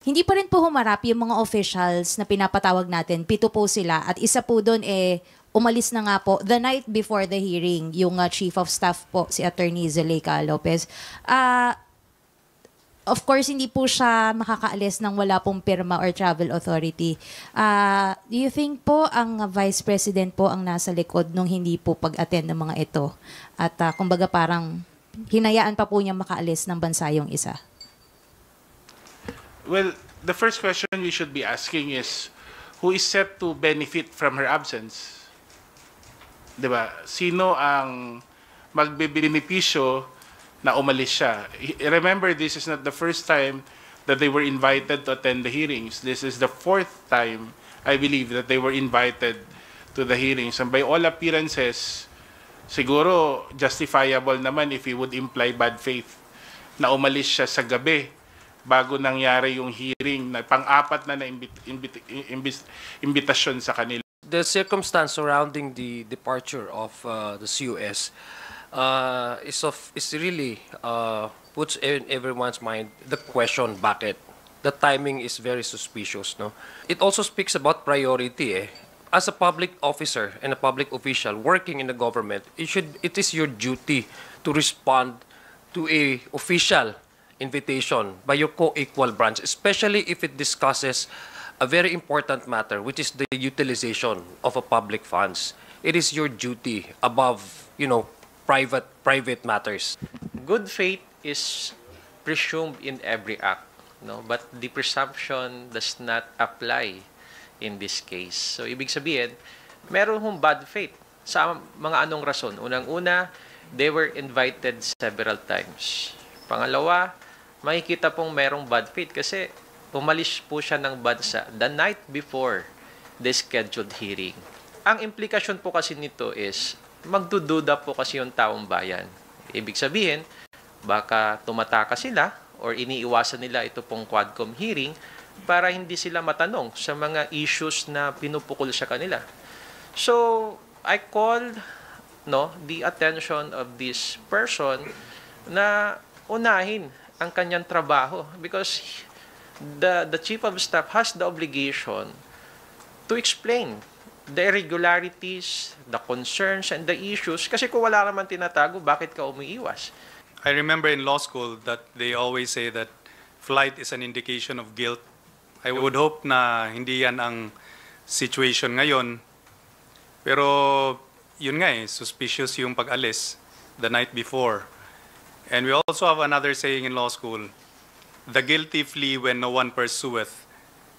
Hindi pa rin po humarap yung mga officials na pinapatawag natin. 7 po sila at isa po doon umalis na nga po the night before the hearing yung Chief of Staff po, si Attorney Zuleika Lopez. Of course, hindi po siya makakaalis nang wala pong pirma or travel authority. Do you think po ang Vice President po ang nasa likod nung hindi po pag-attend ng mga ito? At kumbaga parang hinayaan pa po niya makaalis ng bansa yung isa? Well, the first question we should be asking is, who is set to benefit from her absence? Diba? Sino ang magbebenepisyo na umalis siya? Remember, this is not the first time that they were invited to attend the hearings. This is the 4th time, I believe, that they were invited to the hearings. And by all appearances, siguro justifiable naman if he would imply bad faith na umalis siya sa gabi bago nangyari yung hearing na pang-apat na imbitasyon sa kanila. The circumstance surrounding the departure of the CUS is really puts in everyone's mind the question, bakit? The timing is very suspicious, no? It also speaks about priority. As a public officer and a public official working in the government, it is your duty to respond to a official invitation by your co-equal branch, especially if it discusses a very important matter, which is the utilization of a public funds. It is your duty above, private matters. Good faith is presumed in every act, no? But the presumption does not apply in this case. So, ibig sabihin, meron hong bad faith sa mga anong rason. Unang-una, they were invited several times. Pangalawa, makikita pong merong bad faith kasi umalis po siya ng bansa the night before the scheduled hearing. Ang implikasyon po kasi nito is magdududa po kasi yung taong bayan. Ibig sabihin, baka tumataka sila or iniiwasan nila ito pong Quadcom hearing para hindi sila matanong sa mga issues na pinupukol sa kanila. So, I called the attention of this person na unahin ang kanyang trabaho because the Chief of Staff has the obligation to explain the irregularities, the concerns, and the issues. Kasi kung wala naman tinatago, bakit ka umiiwas? I remember in law school that they always say that flight is an indication of guilt. I would hope na hindi yan ang situation ngayon. Pero yun nga suspicious yung pag-alis the night before. And we also have another saying in law school, the guilty flee when no one pursueth,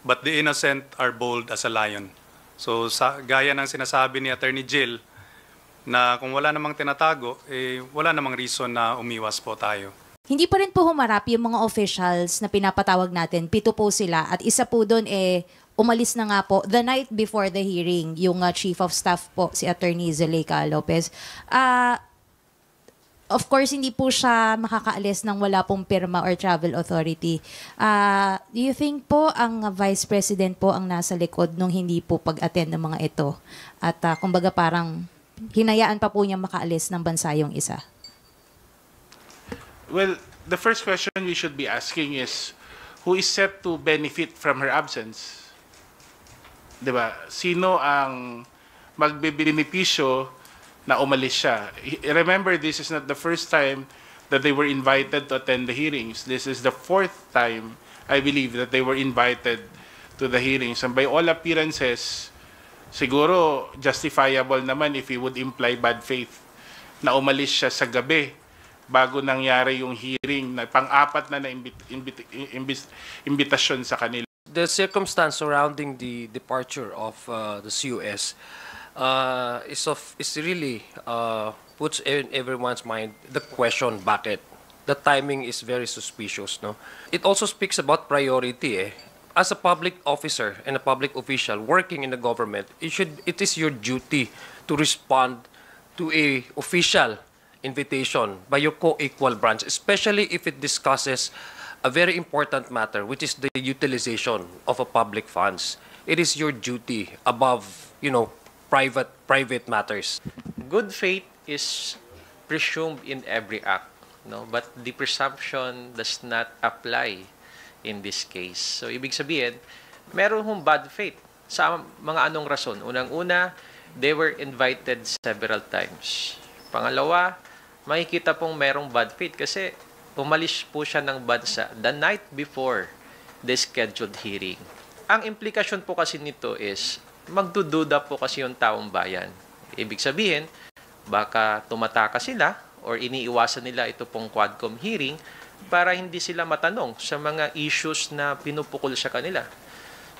but the innocent are bold as a lion. So gaya ng sinasabi ni Attorney Jill, na kung wala namang tinatago, wala namang reason na umiwas po tayo. Hindi pa rin po humarap yung mga officials na pinapatawag natin. 7 po sila at isa po doon umalis na nga po the night before the hearing yung Chief of Staff po, si Attorney Zuleika Lopez. Of course, hindi po siya makakaalis nang wala pong pirma or travel authority. Do you think po ang Vice President po ang nasa likod nung hindi po pag-attend ng mga ito? At kumbaga parang hinayaan pa po niya makaalis ng bansa yung isa? Well, the first question we should be asking is, who is set to benefit from her absence? Diba? Sino ang magbebenepisyo na umalis siya? Remember, this is not the first time that they were invited to attend the hearings. This is the 4th time, I believe, that they were invited to the hearings. And by all appearances, siguro justifiable naman if he would imply bad faith na umalis siya sa gabi bago nangyari yung hearing na pang-apat na imbitasyon sa kanila. The circumstance surrounding the departure of the CUS is really puts in everyone's mind the question, bakit? The timing is very suspicious, no? It also speaks about priority. As a public officer and a public official working in the government, it is your duty to respond to a official invitation by your co-equal branch, especially if it discusses a very important matter, which is the utilization of a public funds. It is your duty above, private matters. Good faith is presumed in every act, no? But the presumption does not apply in this case. So, ibig sabihin, meron hong bad faith sa mga anong rason. Unang-una, they were invited several times. Pangalawa, makikita pong merong bad faith kasi umalis po siya ng bansa the night before the scheduled hearing. Ang implikasyon po kasi nito is magdududa po kasi yung taong bayan. Ibig sabihin, baka tumataka sila or iniiwasan nila ito pong Quadcom hearing para hindi sila matanong sa mga issues na pinupukol sa kanila.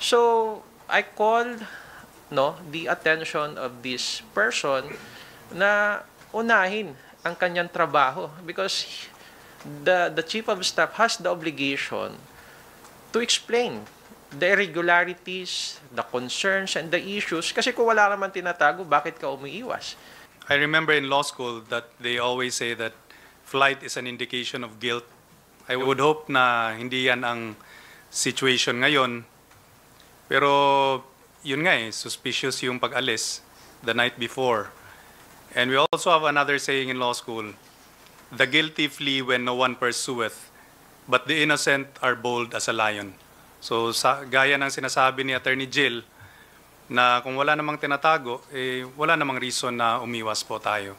So, I called the attention of this person na unahin ang kanyang trabaho because the chief of staff has the obligation to explain the irregularities, the concerns, and the issues. Kasi kung wala naman tinatago, bakit ka umiiwas? I remember in law school that they always say that flight is an indication of guilt. I would hope na hindi yan ang situation ngayon. Pero yun nga suspicious yung pag-alis the night before. And we also have another saying in law school, the guilty flee when no one pursueth, but the innocent are bold as a lion. So gaya ng sinasabi ni Attorney Jill, na kung wala namang tinatago, wala namang reason na umiwas po tayo.